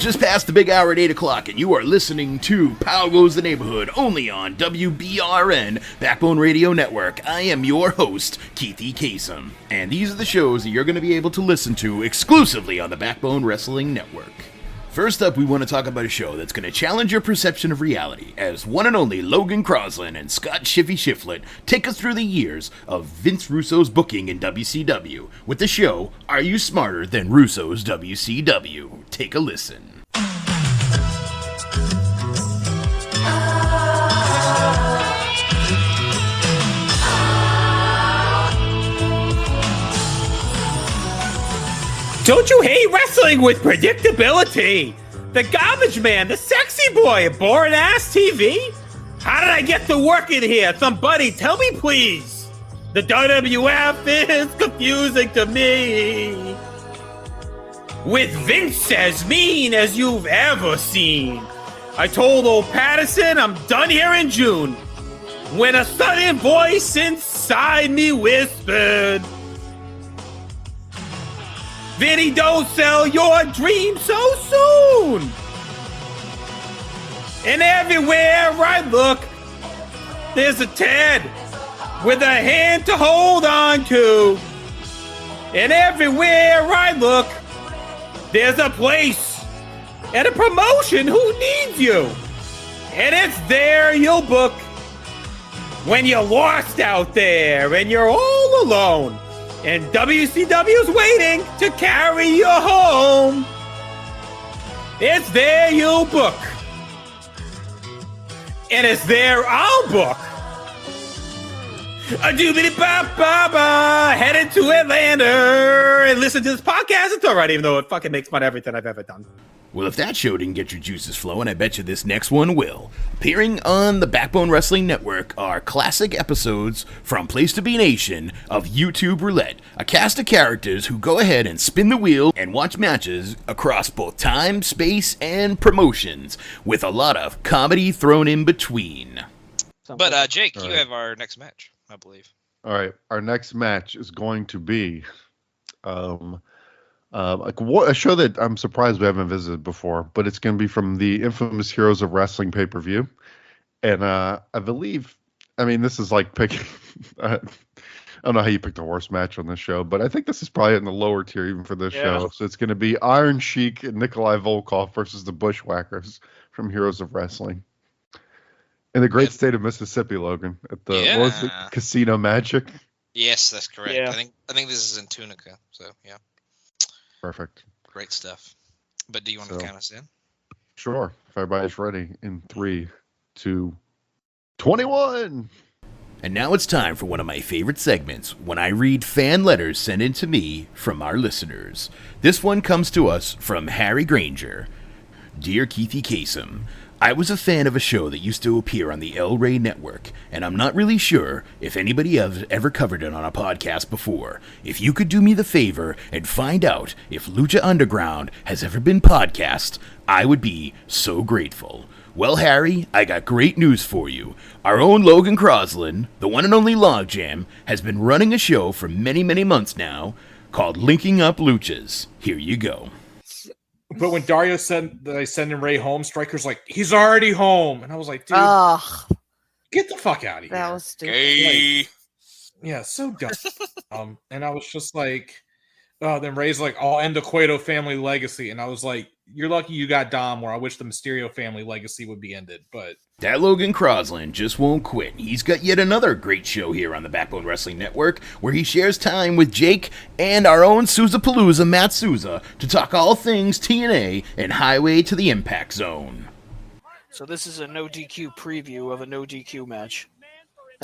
just past the big hour at 8 o'clock, and you are listening to Pow Goes the Neighborhood, only on WBRN, Backbone Radio Network. I am your host, Keithie Kasem, and these are the shows that you're going to be able to listen to exclusively on the Backbone Wrestling Network. First up, we want to talk about a show that's going to challenge your perception of reality as one and only Logan Crosland and Scott Shiffy Shiflett take us through the years of Vince Russo's booking in WCW with the show, Are You Smarter Than Russo's WCW? Take a listen. Don't you hate wrestling with predictability? The garbage man, the sexy boy, boring-ass TV? How did I get to work in here? Somebody tell me, please. The WWF is confusing to me. With Vince as mean as you've ever seen. I told old Patterson I'm done here in June. When a sudden voice inside me whispered, Vinny, don't sell your dream so soon. And everywhere I look, there's a Ted with a hand to hold on to. And everywhere I look, there's a place and a promotion who needs you. And it's there you'll book when you're lost out there and you're all alone. And WCW's waiting to carry you home. It's there you'll book. And it's there I'll book. A doobity-ba-ba-ba, headed to Atlanta and listen to this podcast. It's all right, even though it fucking makes fun of everything I've ever done. Well, if that show didn't get your juices flowing, I bet you this next one will. Appearing on the Backbone Wrestling Network are classic episodes from Place to Be Nation of YouTube Roulette, a cast of characters who go ahead and spin the wheel and watch matches across both time, space, and promotions, with a lot of comedy thrown in between. But, Jake, you have our next match, I believe. All right, our next match is going to be a show that I'm surprised we haven't visited before, but it's going to be from the infamous Heroes of Wrestling pay-per-view. And I believe, this is like picking, I don't know how you picked a horse match on this show, but I think this is probably in the lower tier even for this show. So it's going to be Iron Sheik and Nikolai Volkov versus the Bushwhackers from Heroes of Wrestling. In the great state of Mississippi, Logan, at the what was it, Casino Magic. Yes, that's correct. Yeah. I think this is in Tunica, so yeah. Perfect. Great stuff. But do you want to count us in? Sure. If everybody's ready in 3, 2, 21. And now it's time for one of my favorite segments, when I read fan letters sent in to me from our listeners. This one comes to us from Harry Granger. Dear Keithie Kasem, I was a fan of a show that used to appear on the El Rey Network, and I'm not really sure if anybody has ever covered it on a podcast before. If you could do me the favor and find out if Lucha Underground has ever been podcast, I would be so grateful. Well, Harry, I got great news for you. Our own Logan Crosland, the one and only Logjam, has been running a show for many, many months now called Linking Up Luchas. Here you go. But when Dario said that I send him Ray home, Stryker's like, he's already home. And I was like, dude, get the fuck out of here. That was stupid. Hey. Yeah, so dumb. And I was just like, then Ray's like, I'll end the Cueto family legacy. And I was like, you're lucky you got Dom, where I wish the Mysterio family legacy would be ended. But that Logan Crosland just won't quit. He's got yet another great show here on the Backbone Wrestling Network, where he shares time with Jake and our own Sousapalooza, Matt Souza, to talk all things TNA and Highway to the Impact Zone. So this is a no DQ preview of a no DQ match.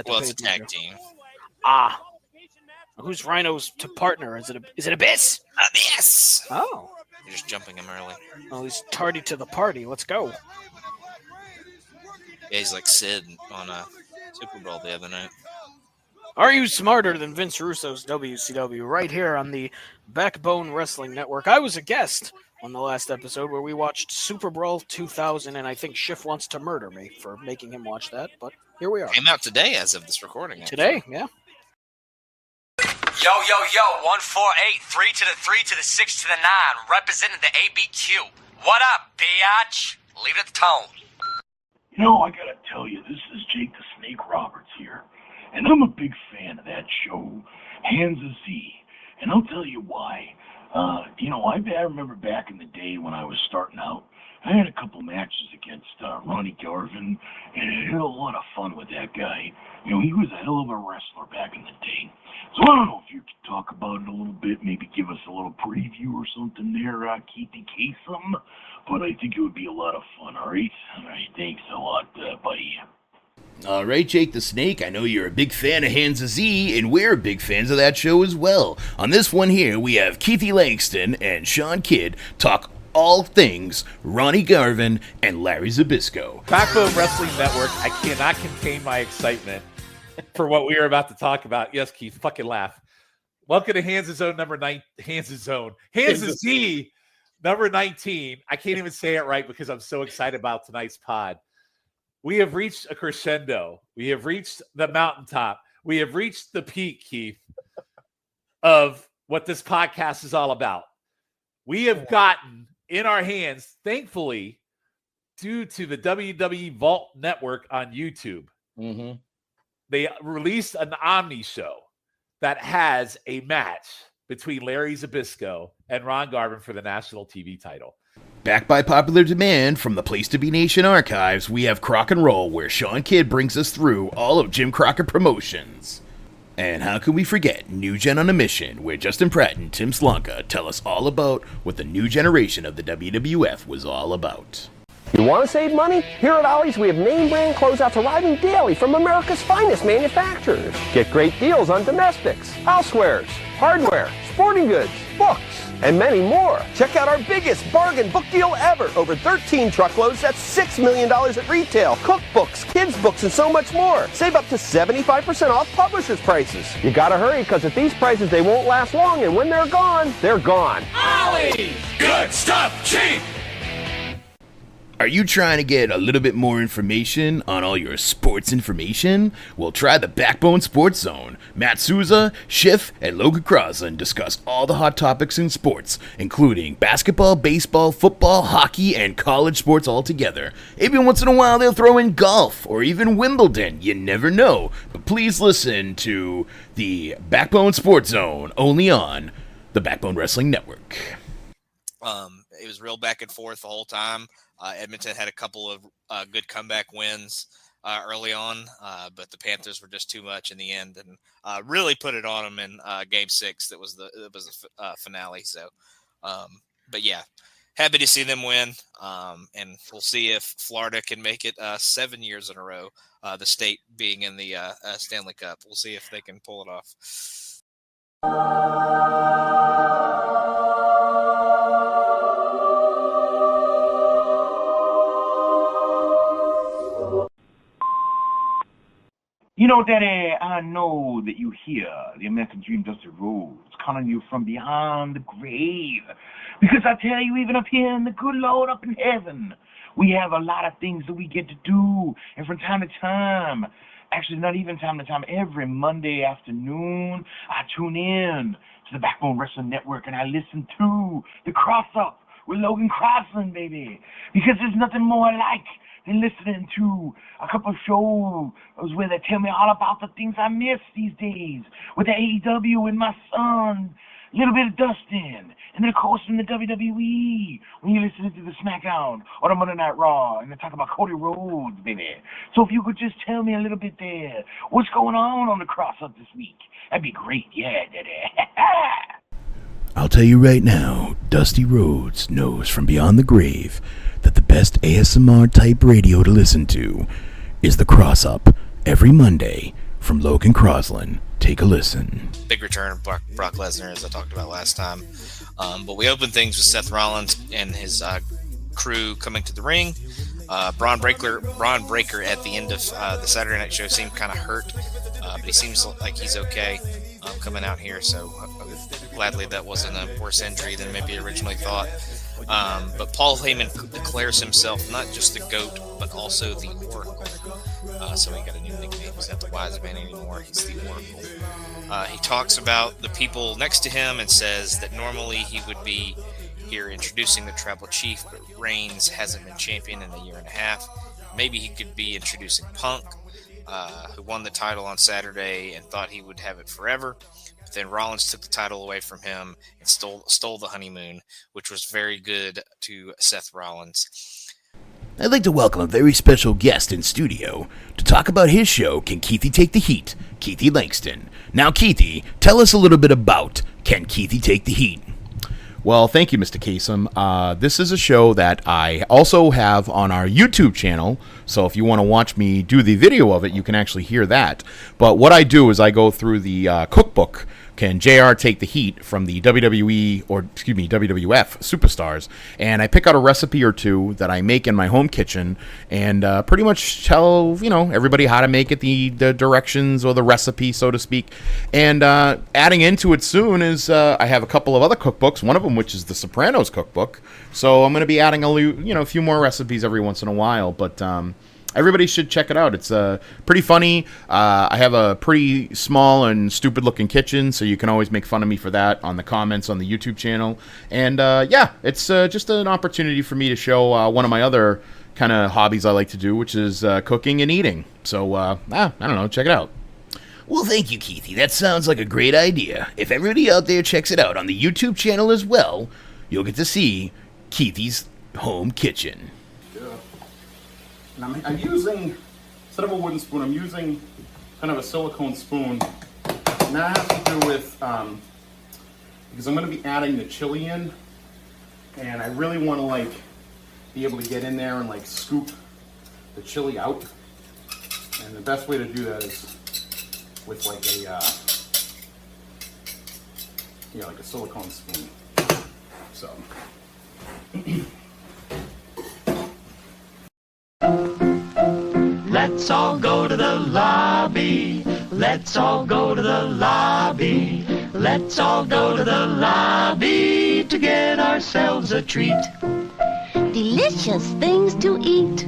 Well, it's a tag team. Who's Rhino's to partner? Is it Abyss? Abyss! Oh. You're just jumping him early. Oh, he's tardy to the party. Let's go. Yeah, he's like Sid on Super Bowl the other night. Are you smarter than Vince Russo's WCW? Right here on the Backbone Wrestling Network. I was a guest on the last episode where we watched Super Brawl 2000, and I think Schiff wants to murder me for making him watch that, but here we are. Came out today as of this recording. Today, yeah. Yo, 148, 3 to the 3 to the 6 to the 9, representing the ABQ. What up, biatch? Leave it at the tone. You know, I gotta tell you, this is Jake the Snake Roberts here, and I'm a big fan of that show, Hands of Z, and I'll tell you why. I remember back in the day when I was starting out, I had a couple matches against Ronnie Garvin, and I had a lot of fun with that guy. You know, he was a hell of a wrestler back in the day. So I don't know if you could talk about it a little bit, maybe give us a little preview or something there, Keithie Kasem, but I think it would be a lot of fun, all right? All right, thanks a lot, buddy. All right, Jake the Snake, I know you're a big fan of Hands of Z, and we're big fans of that show as well. On this one here, we have Keithie Langston and Sean Kidd talk all things Ronnie Garvin and Larry Zbyszko. Backbone Wrestling Network, I cannot contain my excitement for what we are about to talk about. Yes, Keith, fucking laugh. Welcome to Hands of Zone number 9. Hands of Z number 19. I can't even say it right because I'm so excited about tonight's pod. We have reached a crescendo. We have reached the mountaintop. We have reached the peak, Keith, of what this podcast is all about. We have gotten in our hands, thankfully, due to the WWE Vault Network on YouTube. Mm-hmm. They released an Omni show that has a match between Larry Zbyszko and Ron Garvin for the national TV title. Backed by popular demand from the Place to Be Nation archives, we have Crock and Roll, where Sean Kidd brings us through all of Jim Crockett Promotions. And how can we forget New Gen on a Mission, where Justin Pratt and Tim Slonka tell us all about what the new generation of the WWF was all about. You want to save money? Here at Ollie's, we have name brand closeouts arriving daily from America's finest manufacturers. Get great deals on domestics, housewares, hardware, sporting goods, books, and many more. Check out our biggest bargain book deal ever. Over 13 truckloads, that's $6 million at retail. Cookbooks, kids' books, and so much more. Save up to 75% off publishers' prices. You gotta hurry, because at these prices, they won't last long, and when they're gone, they're gone. Ollie! Good stuff, cheap! Are you trying to get a little bit more information on all your sports information? Well, try the Backbone Sports Zone. Matt Souza, Schiff, and Logan Crosland discuss all the hot topics in sports, including basketball, baseball, football, hockey, and college sports altogether. Even once in a while, they'll throw in golf or even Wimbledon. You never know. But please listen to the Backbone Sports Zone, only on the Backbone Wrestling Network. It was real back and forth the whole time. Edmonton had a couple of good comeback wins early on, but the Panthers were just too much in the end and really put it on them in Game 6. That was the finale. So, but yeah, happy to see them win, and we'll see if Florida can make it 7 years in a row. The state being in the Stanley Cup, we'll see if they can pull it off. You know, Daddy, I know that you hear the American Dream Dusty Rhodes calling you from beyond the grave. Because I tell you, even up here in the good Lord up in heaven, we have a lot of things that we get to do. And from time to time, actually not even time to time, every Monday afternoon, I tune in to the Backbone Wrestling Network and I listen to the Cross-Up with Logan Crosland, baby. Because there's nothing more like than listening to a couple of shows where they tell me all about the things I miss these days with the AEW and my son, a little bit of Dustin, and then of course from the WWE when you're listening to the SmackDown or the Monday Night Raw and they talk about Cody Rhodes, baby. So if you could just tell me a little bit there, what's going on the Cross-Up this week? That'd be great, yeah, Daddy. I'll tell you right now, Dusty Rhodes knows from beyond the grave that the best ASMR-type radio to listen to is the Cross-Up every Monday from Logan Crosland. Take a listen. Big return of Brock Lesnar, as I talked about last time. But we opened things with Seth Rollins and his crew coming to the ring. Braun Breaker at the end of the Saturday Night Show seemed kind of hurt, but he seems like he's okay coming out here. So gladly that wasn't a worse injury than maybe originally thought. But Paul Heyman declares himself not just the GOAT, but also the Oracle. So he got a new nickname. He's not the Wise Man anymore. He's the Oracle. He talks about the people next to him and says that normally he would be here introducing the Tribal Chief, but Reigns hasn't been champion in a year and a half. Maybe he could be introducing Punk, who won the title on Saturday and thought he would have it forever. But then Rollins took the title away from him and stole the honeymoon, which was very good to Seth Rollins. I'd like to welcome a very special guest in studio to talk about his show, Can Keithie Take the Heat? Keithie Langston. Now, Keithie, tell us a little bit about Can Keithie Take the Heat? Well, thank you, Mr. Kasem. This is a show that I also have on our YouTube channel, so if you want to watch me do the video of it, you can actually hear that. But what I do is I go through the cookbook, Can JR Take the Heat, from the WWF Superstars, and I pick out a recipe or two that I make in my home kitchen and pretty much tell, everybody how to make it, the directions or the recipe, so to speak. And adding into it soon is I have a couple of other cookbooks, one of them which is the Sopranos cookbook. So I'm going to be adding a few more recipes every once in a while, but everybody should check it out. It's pretty funny. I have a pretty small and stupid-looking kitchen, so you can always make fun of me for that on the comments on the YouTube channel. And, it's just an opportunity for me to show one of my other kind of hobbies I like to do, which is cooking and eating. So, I don't know. Check it out. Well, thank you, Keithie. That sounds like a great idea. If everybody out there checks it out on the YouTube channel as well, you'll get to see Keithie's home kitchen. And I'm using, instead of a wooden spoon, I'm using kind of a silicone spoon. And that has to do with, because I'm going to be adding the chili in, and I really want to be able to get in there and scoop the chili out. And the best way to do that is with like a silicone spoon. So. Let's all go to the lobby. Let's all go to the lobby. Let's all go to the lobby to get ourselves a treat. Delicious things to eat.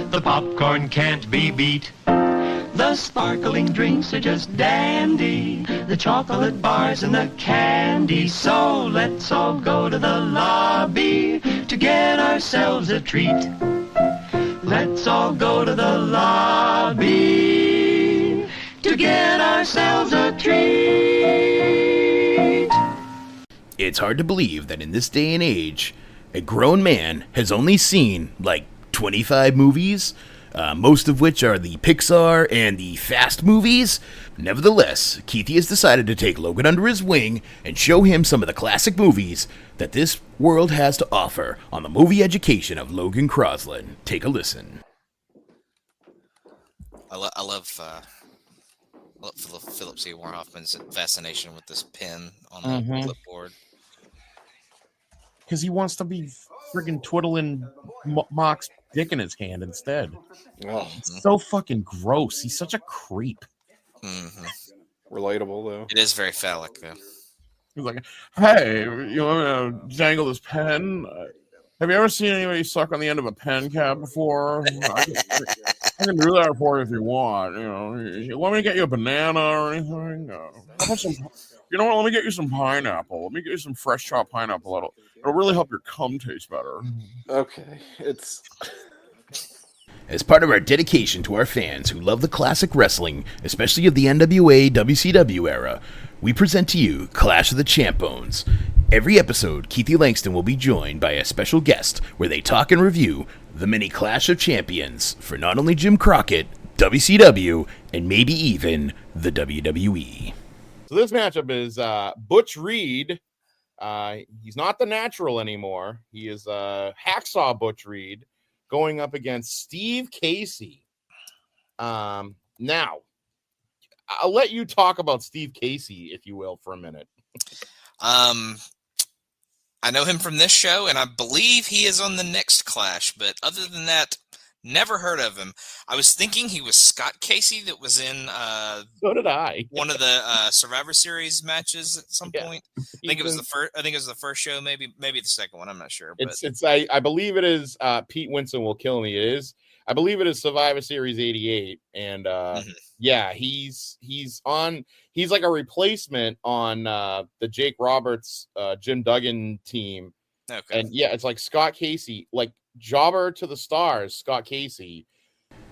The popcorn can't be beat. The sparkling drinks are just dandy. The chocolate bars and the candy. So let's all go to the lobby to get ourselves a treat. Let's all go to the lobby to get ourselves a treat. It's hard to believe that in this day and age, a grown man has only seen 25 movies, most of which are the Pixar and the Fast movies. Nevertheless, Keithie has decided to take Logan under his wing and show him some of the classic movies that this world has to offer on the movie education of Logan Crosland. Take a listen. I love Philip Seymour Hoffman's fascination with this pen on the clipboard. Because he wants to be friggin' twiddling Mock's dick in his hand instead. It's so fucking gross. He's such a creep. Relatable, though. It is very phallic, though. He's like, hey, you want to jangle this pen? Have you ever seen anybody suck on the end of a pen cap before? I can do that for you if you want. You want me to get you a banana or anything? You know what? Let me get you some pineapple. Let me get you some fresh chopped pineapple. It'll really help your cum taste better. Okay, As part of our dedication to our fans who love the classic wrestling, especially of the NWA WCW era, we present to you Clash of the Champones. Every episode, Keithie Langston will be joined by a special guest where they talk and review the many Clash of Champions for not only Jim Crockett, WCW, and maybe even the WWE. So this matchup is Butch Reed. He's not the Natural anymore. He is Hacksaw Butch Reed going up against Steve Casey. Now, I'll let you talk about Steve Casey, if you will, for a minute. I know him from this show, and I believe he is on the next Clash, but other than that, never heard of him. I was thinking he was Scott Casey that was in so did I. One of the Survivor Series matches at some point. I think it was the first show, maybe the second one. I'm not sure. But I believe it is Pete Winston will kill me. It is. I believe it is Survivor Series 88, and he's like a replacement on the Jake Roberts, Jim Duggan team Okay. And yeah, it's like Scott Casey, like jobber to the stars, Scott Casey.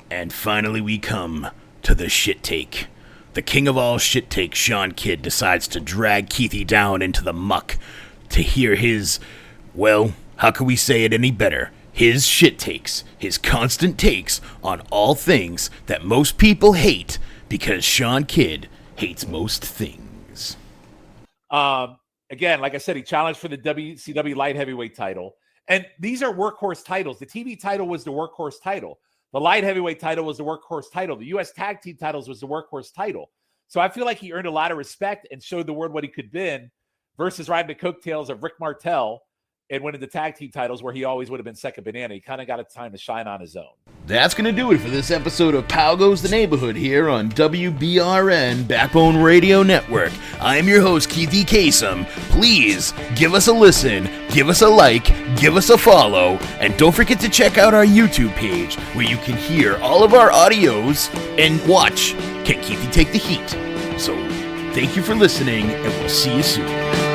And finally we come to the shit take. The king of all shit takes, Sean Kidd, decides to drag Keithie down into the muck to hear his, well, how can we say it any better? His shit takes, his constant takes on all things that most people hate, because Sean Kidd hates most things. Again, like I said, he challenged for the WCW light heavyweight title. And these are workhorse titles. The TV title was the workhorse title. The light heavyweight title was the workhorse title. The U.S. tag team titles was the workhorse title. So I feel like he earned a lot of respect and showed the world what he could be versus riding the coattails of Rick Martel and winning the tag team titles where he always would have been second banana. He kind of got a time to shine on his own. That's going to do it for this episode of Pow Goes the Neighborhood here on WBRN Backbone Radio Network. I am your host, Keithie Kasem. Please give us a listen, give us a like, give us a follow, and don't forget to check out our YouTube page where you can hear all of our audios and watch Can Keithie Take the Heat? So thank you for listening, and we'll see you soon.